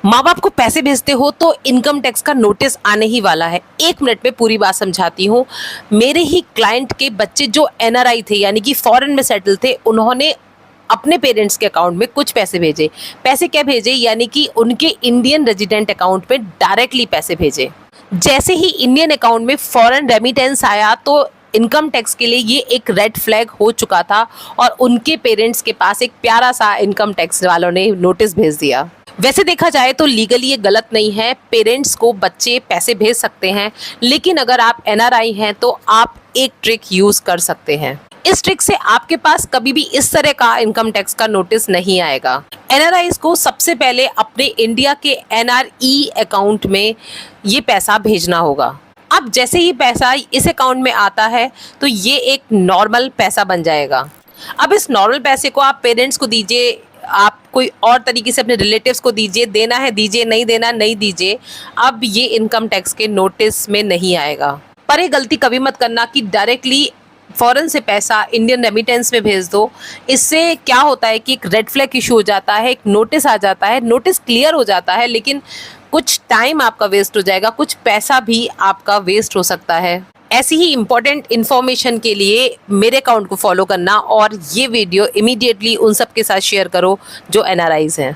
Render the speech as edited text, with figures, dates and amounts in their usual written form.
माँ बाप को पैसे भेजते हो तो इनकम टैक्स का नोटिस आने ही वाला है। 1 मिनट में पूरी बात समझाती हूँ। मेरे ही क्लाइंट के बच्चे जो एनआरआई थे यानी कि फॉरेन में सेटल थे, उन्होंने अपने पेरेंट्स के अकाउंट में कुछ पैसे भेजे। पैसे क्या भेजे? यानी कि उनके इंडियन रेजिडेंट अकाउंट में डायरेक्टली पैसे भेजे। जैसे ही इंडियन अकाउंट में फॉरेन रेमिटेंस आया तो इनकम टैक्स के लिए ये एक रेड फ्लैग हो चुका था और उनके पेरेंट्स के पास एक प्यारा सा इनकम टैक्स वालों ने नोटिस भेज दिया। वैसे देखा जाए तो लीगली ये गलत नहीं है, पेरेंट्स को बच्चे पैसे भेज सकते हैं, लेकिन अगर आप एनआरआई हैं तो आप एक ट्रिक यूज कर सकते हैं। इस ट्रिक से आपके पास कभी भी इस तरह का इनकम टैक्स का नोटिस नहीं आएगा। एनआरआईज को सबसे पहले अपने इंडिया के एनआरई अकाउंट में ये पैसा भेजना होगा। अब जैसे ही पैसा इस अकाउंट में आता है तो ये एक नॉर्मल पैसा बन जाएगा। अब इस नॉर्मल पैसे को आप पेरेंट्स को दीजिए, आप कोई और तरीके से अपने रिलेटिव्स को दीजिए, देना है दीजिए, नहीं देना नहीं दीजिए, अब ये इनकम टैक्स के नोटिस में नहीं आएगा। पर ये गलती कभी मत करना कि डायरेक्टली फॉरेन से पैसा इंडियन रेमिटेंस में भेज दो। इससे क्या होता है कि एक रेड फ्लैग इशू हो जाता है, एक नोटिस आ जाता है, नोटिस क्लियर हो जाता है, लेकिन कुछ टाइम आपका वेस्ट हो जाएगा, कुछ पैसा भी आपका वेस्ट हो सकता है। ऐसी ही इंपॉर्टेंट इन्फॉर्मेशन के लिए मेरे अकाउंट को फॉलो करना और ये वीडियो इमीडिएटली उन सब के साथ शेयर करो जो एनआरआईज हैं।